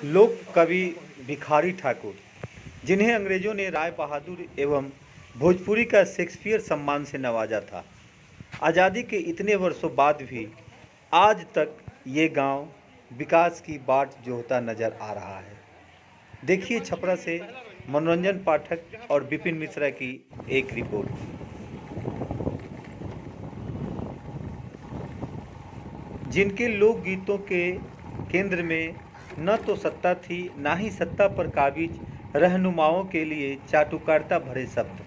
लोक कवि भिखारी ठाकुर, जिन्हें अंग्रेजों ने राय बहादुर एवं भोजपुरी का शेक्सपियर सम्मान से नवाजा था। आज़ादी के इतने वर्षों बाद भी आज तक ये गांव विकास की बाट जोहता नजर आ रहा है। देखिए छपरा से मनोरंजन पाठक और विपिन मिश्रा की एक रिपोर्ट। जिनके लोकगीतों के केंद्र में न तो सत्ता थी, ना ही सत्ता पर काबिज रहनुमाओं के लिए चाटुकारिता भरे शब्द,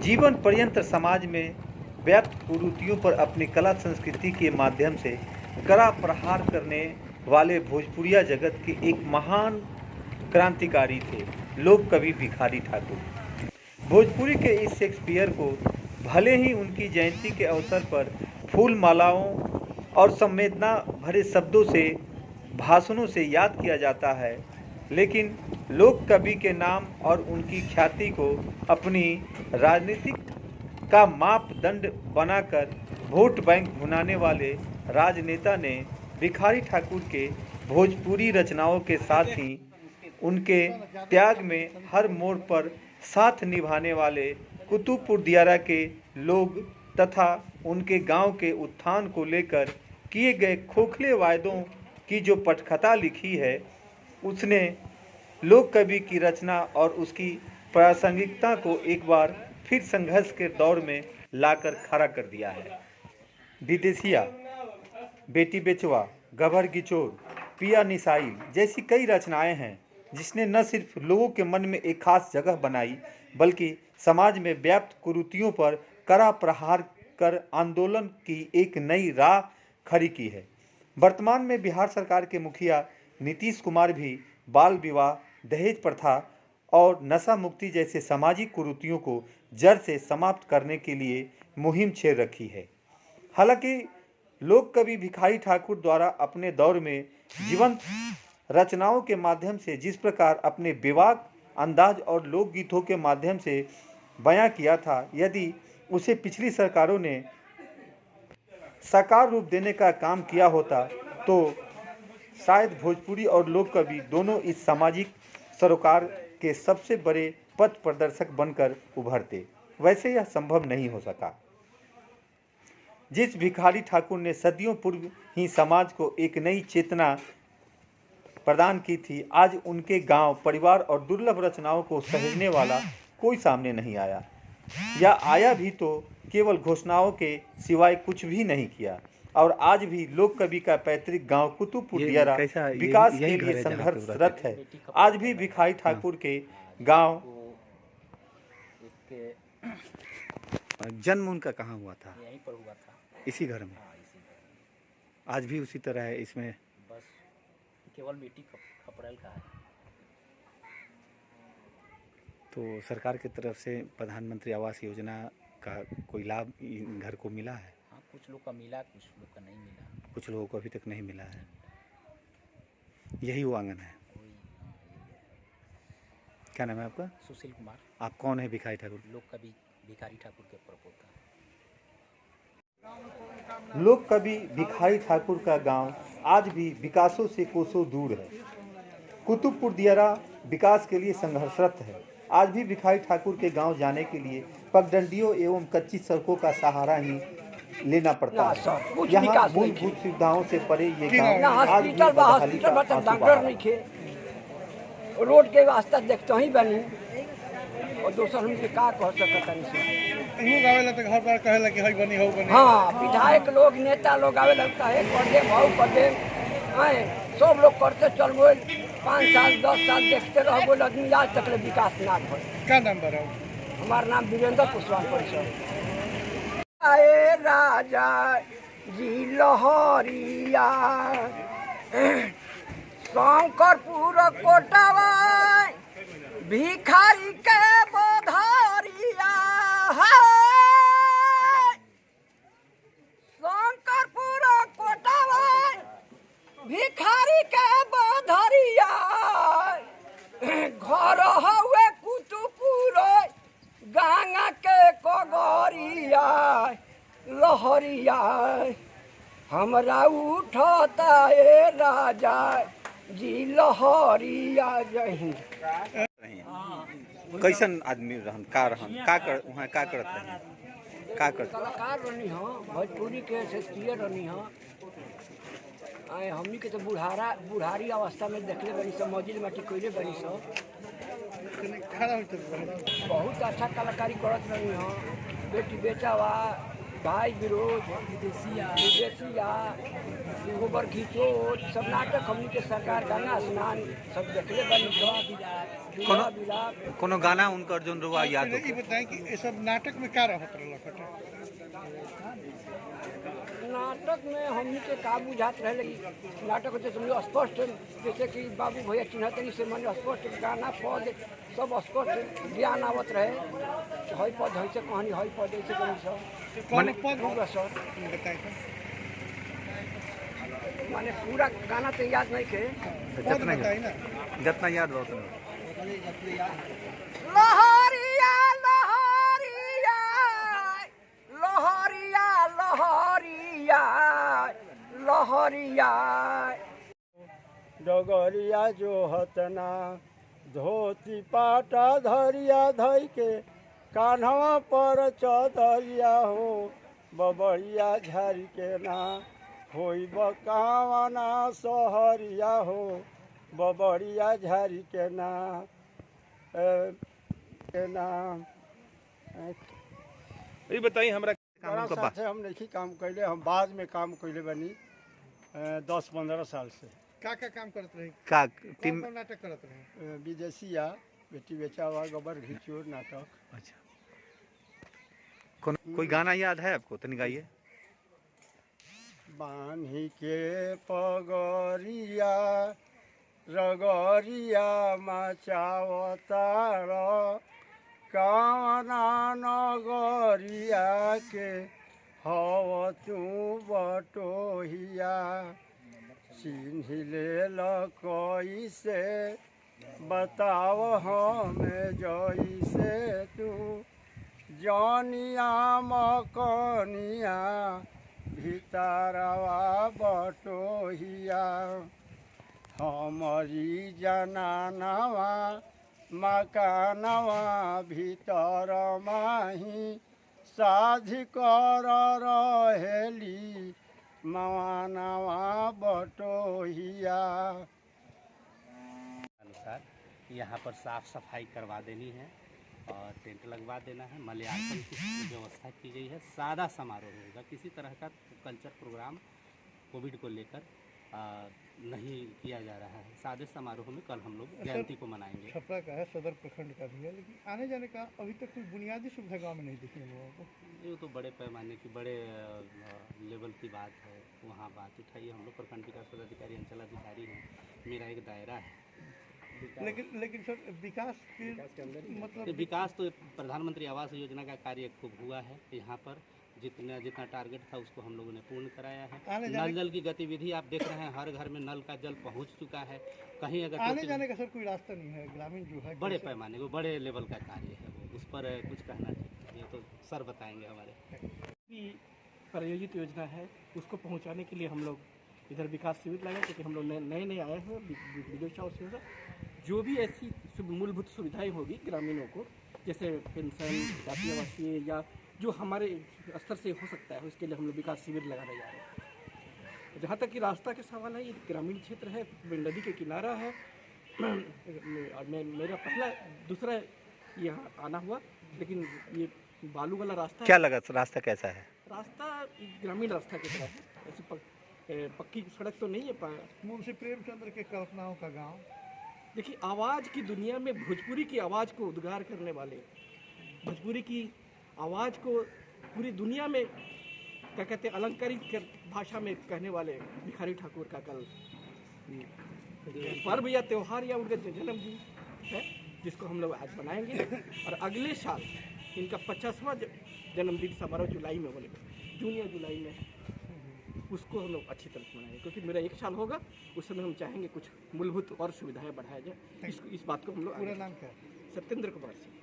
जीवन पर्यंत समाज में व्याप्त कुरीतियों पर अपनी कला संस्कृति के माध्यम से कड़ा प्रहार करने वाले भोजपुरिया जगत के एक महान क्रांतिकारी थे लोक कवि भिखारी ठाकुर। भोजपुरी के इस शेक्सपियर को भले ही उनकी जयंती के अवसर पर फूल मालाओं और संवेदना भरे शब्दों से भाषणों से याद किया जाता है, लेकिन लोक कवि के नाम और उनकी ख्याति को अपनी राजनीतिक का मापदंड बनाकर वोट बैंक भुनाने वाले राजनेता ने भिखारी ठाकुर के भोजपुरी रचनाओं के साथ ही उनके त्याग में हर मोड़ पर साथ निभाने वाले कुतुबपुर दियारा के लोग तथा उनके गांव के उत्थान को लेकर किए गए खोखले वायदों की जो पटकथा लिखी है, उसने लोक कवि की रचना और उसकी प्रासंगिकता को एक बार फिर संघर्ष के दौर में लाकर खड़ा कर दिया है। विदेशिया, बेटी बेचवा, गभर गिचोर, पिया निसाई जैसी कई रचनाएं हैं जिसने न सिर्फ लोगों के मन में एक खास जगह बनाई, बल्कि समाज में व्याप्त कुरीतियों पर कड़ा प्रहार कर आंदोलन की एक नई राह खड़ी की है। वर्तमान में बिहार सरकार के मुखिया नीतीश कुमार भी बाल विवाह, दहेज प्रथा और नशा मुक्ति जैसे सामाजिक कुरीतियों को जड़ से समाप्त करने के लिए मुहिम छेड़ रखी है। हालांकि लोक कवि भिखारी ठाकुर द्वारा अपने दौर में जीवंत रचनाओं के माध्यम से जिस प्रकार अपने बेबाक अंदाज और लोकगीतों के माध्यम से बयां किया था, यदि उसे पिछली सरकारों ने साकार रूप देने का काम किया होता तो शायद भोजपुरी और लोक कवि दोनों इस सामाजिक सरोकार के सबसे बड़े पथ प्रदर्शक बनकर उभरते। वैसे यह संभव नहीं हो सका। जिस भिखारी ठाकुर ने सदियों पूर्व ही समाज को एक नई चेतना प्रदान की थी, आज उनके गांव, परिवार और दुर्लभ रचनाओं को सहेजने वाला कोई सामने नहीं आया, या आया भी तो केवल घोषणाओं के सिवाय कुछ भी नहीं किया। और आज भी लोक कवि का पैतृक गांव कुतुबपुर दियारा विकास के लिए संघर्षरत है। आज भी भिखारी ठाकुर के गांव जन्म उनका कहाँ हुआ था? यहीं पर हुआ था, इसी घर में। आज भी उसी तरह है, इसमें बस केवल मिट्टी खपरेल का है। तो सरकार की तरफ से प्रधानमंत्री आवास योजना का कोई लाभ इन घर को मिला है? हाँ, कुछ लोग का मिला, कुछ लोग का नहीं मिला। कुछ लोगों को अभी तक नहीं मिला है। यही वो आंगन है। क्या नाम है आपका? सुशील कुमार। आप कौन है भिखारी ठाकुर? लोक कवि भिखारी ठाकुर के प्रपोता। लोक कवि भिखारी ठाकुर का गांव आज भी विकासों से कोसों दूर है। कुतुबपुर दियारा विकास के लिए संघर्षरत है। आज भी भिखारी ठाकुर के गांव जाने के लिए पगडंडियों एवं कच्ची सड़कों का सहारा ही लेना पड़ता है। यहाँ मूलभूत सुविधाओं से परे ये गांव आज भी बदहाली का आंसू रोड के वास्ते देखते ही बनी और दूसरा हम का कह सकता है। हाँ, विधायक लोग, नेता लोग आवे लगता है, कर दे भाव कर दे, सब लोग करते चल गए। 5 साल 10 साल देखते रह गए, आदमी आज तक विकास ना हो। क्या नाम है? हमारा नाम वीरेंद्र कुशवाहा परिषद। आए राजा जी लहरिया शंकरपुर कोटवा भिखारी के बधारिया, शंकरपुर कोटवा भिखारी के बधारिया, घर हुए कुतुबपुर गंगा के कगरिया, लहरिया हमरा उठता ए राजा जी लहरिया जय हिंद। कैसन आदमी रहन का कर वहाँ का करत रहे का करत कलाकार रहनी हाँ, भोजपुरी के शेक्सपियर रहनी हाँ। आए हमनी के तो बुढ़ारी अवस्था में देखले बनी सब, मौजिल माटी कोयले बनी सब। बहुत अच्छा कलाकारी करत रही हाँ। बेटी बेचावा, भाई विरोध, विदेशिया, गोबर घिचोट, सब नाटक हमनी के सरकार गंगा स्नान सब देखले बनी सब। कोनो गाना उनकर जोन रुआ याद ये बताएं कि ये सब नाटक में क्या रहत रहल? नाटक में हमनी के का बुझात रहे, लेकिन नाटक होते समझो स्पष्ट, जैसे कि बाबू भैया चिन्हतरी से मन स्पष्ट गाना पद सब स्पष्ट ज्ञान आवत रहे। हई पद हई से कहानी, हई पद ऐसे कहीं सब कौन पद सर बताएं तो? माने पूरा गाना तो याद नहीं के, पद बताई ना। जितना याद हो लहरिया लहरिया लहरिया लहरिया लहरिया डगरिया जो हतना धोती पाटा धरिया धई के कान्हवा पर चौधरिया हो बबरिया झारी के ना होई बकावना सहरिया हो बबरिया झारी के ना ये बताइए हमरा बड़ा साल से हम नहीं काम कैले, हम बाद में काम कैले बनी 10-15 साल से। का काम करत रहे? का टीम नाटक करत रहे? विदेशिया, बेटी बेचावा, गोबर घिचोर नाटक। अच्छा, कोई गाना याद है आपको? तनी गाइए। बान्ही के पगरिया रगरिया मचावतार कावना नगरिया के हव तू बटोहिया चिन्हिले कैसे बताव हमें जैसे तू जनिया मकनिया भीतरवा बटोहिया हमारी जनानवा मकानवा भीतर माही साधि कर रहेली मवानवा बटोहिया। अनुसार यहाँ पर साफ सफाई करवा देनी है और टेंट लगवा देना है। मलयार्पण की व्यवस्था की गई है। सादा समारोह होगा, किसी तरह का कल्चर प्रोग्राम कोविड को लेकर नहीं किया जा रहा है। सादे समारोह में कल हम लोग जयंती को मनाएंगे। छपरा का है, सदर प्रखंड का भी है, लेकिन आने जाने का अभी तक कोई बुनियादी सुविधा गाँव में नहीं दिखी लोगों को। ये तो बड़े पैमाने की बड़े लेवल की बात है, वहाँ बात उठाइए। हम लोग प्रखंड विकास पदाधिकारी अंचल अधिकारी हैं, मेरा एक दायरा है। लेकिन सर विकास के मतलब विकास तो प्रधानमंत्री आवास योजना का कार्य खूब हुआ है। यहाँ पर जितना टारगेट था उसको हम लोगों ने पूर्ण कराया है। नल जल की गतिविधि आप देख रहे हैं, हर घर में नल का जल पहुँच चुका है। कहीं अगर आने जाने का सर कोई रास्ता नहीं है, ग्रामीण जो है बड़े पैमाने को बड़े लेवल का कार्य है वो, उस पर कुछ कहना चाहिए, ये तो सर बताएंगे हमारे। प्रायोजित योजना है, उसको पहुंचाने के लिए हम लोग इधर विकास शिविर लगाए, क्योंकि हम लोग नए आए हैं विदेश हाउस से। जो भी ऐसी मूलभूत सुविधाएं होगी ग्रामीणों को, जैसे पेंशन, जातीय आवासीय या जो हमारे स्तर से हो सकता है, उसके लिए हम लोग विकास शिविर लगाने जा रहे हैं। जहाँ तक कि रास्ता के सवाल है, ये ग्रामीण क्षेत्र है, नदी के किनारा है। मेरा दूसरा यहाँ आना हुआ, लेकिन ये बालू वाला रास्ता क्या लगा? रास्ता कैसा है? रास्ता ग्रामीण रास्ता की तरह है, ऐसी पक्की सड़क तो नहीं है। मुंशी प्रेमचंद्र के कल्पनाओं का गांव। देखिए, आवाज़ की दुनिया में भोजपुरी की आवाज़ को उद्गार करने वाले, भोजपुरी की आवाज़ को पूरी दुनिया में क्या कहते हैं अलंकारित भाषा में कहने वाले भिखारी ठाकुर का कल पर्व या त्यौहार या उनका जन्मदिन है, जिसको हम लोग आज मनाएंगे। और अगले साल इनका 50वां जन्मदिन समारोह जुलाई में बोलेंगे, जून या जुलाई में, उसको हम लोग अच्छी तरह से मनाएंगे। क्योंकि मेरा 1 साल होगा, उस समय हम चाहेंगे कुछ मूलभूत और सुविधाएं बढ़ाया जाए। इस बात को हम लोग। पूरा नाम क्या? सत्येंद्र कुमार सिंह।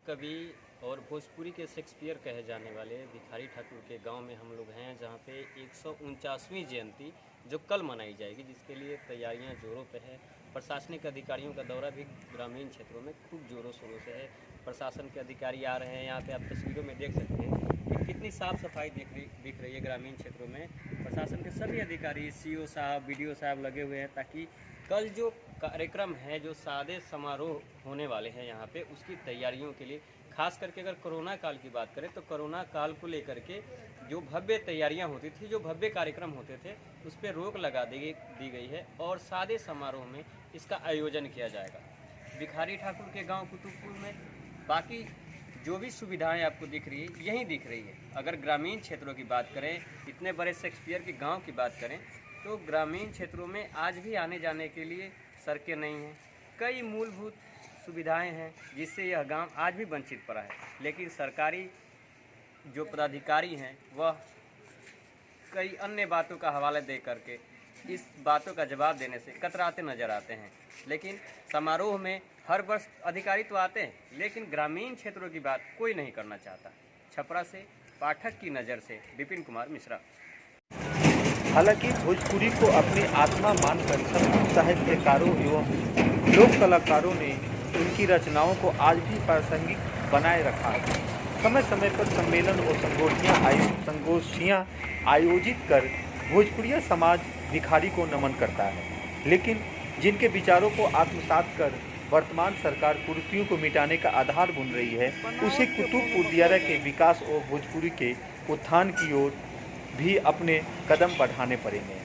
कवि और भोजपुरी के शेक्सपियर कहे जाने वाले भिखारी ठाकुर के गांव में हम लोग हैं, जहां पे 149वीं जयंती जो कल मनाई जाएगी, जिसके लिए तैयारियां जोरों पे है। प्रशासनिक अधिकारियों का दौरा भी ग्रामीण क्षेत्रों में खूब जोरों शोरों से है। प्रशासन के अधिकारी आ रहे हैं। यहाँ पे आप तस्वीरों में देख सकते हैं कि कितनी साफ़ सफाई दिख रही है ग्रामीण क्षेत्रों में। प्रशासन के सभी अधिकारी, सीओ साहब, बीडीओ साहब लगे हुए हैं ताकि कल जो कार्यक्रम है, जो सादे समारोह होने वाले हैं यहाँ पे, उसकी तैयारियों के लिए, खास करके अगर कोरोना काल की बात करें तो कोरोना काल को लेकर के जो भव्य तैयारियां होती थी, जो भव्य कार्यक्रम होते थे, उस पर रोक लगा दी गई है और सादे समारोह में इसका आयोजन किया जाएगा। भिखारी ठाकुर के गांव कुतुबपुर में बाकी जो भी सुविधाएं आपको दिख रही है, यहीं दिख रही है। अगर ग्रामीण क्षेत्रों की बात करें, इतने बड़े शेक्सपियर के गाँव की बात करें, तो ग्रामीण क्षेत्रों में आज भी आने जाने के लिए सड़कें नहीं हैं। कई मूलभूत सुविधाएं हैं जिससे यह गांव आज भी वंचित पड़ा है। लेकिन सरकारी जो पदाधिकारी हैं वह कई अन्य बातों का हवाला दे करके इस बातों का जवाब देने से कतराते नजर आते हैं। लेकिन समारोह में हर वर्ष अधिकारी तो आते हैं, लेकिन ग्रामीण क्षेत्रों की बात कोई नहीं करना चाहता। छपरा से पाठक की नज़र से विपिन कुमार मिश्रा। हालांकि भोजपुरी को अपनी आत्मा मानकर सभी साहित्यकारों एवं लोक कलाकारों ने उनकी रचनाओं को आज भी प्रासंगिक बनाए रखा है। समय समय पर सम्मेलन और संगोष्ठियाँ आयोजित कर भोजपुरिया समाज भिखारी को नमन करता है, लेकिन जिनके विचारों को आत्मसात कर वर्तमान सरकार कुरीतियों को मिटाने का आधार बुन रही है, उसे कुतुबपुर दियारा के विकास और भोजपुरी के उत्थान की ओर भी अपने कदम बढ़ाने पड़ेंगे।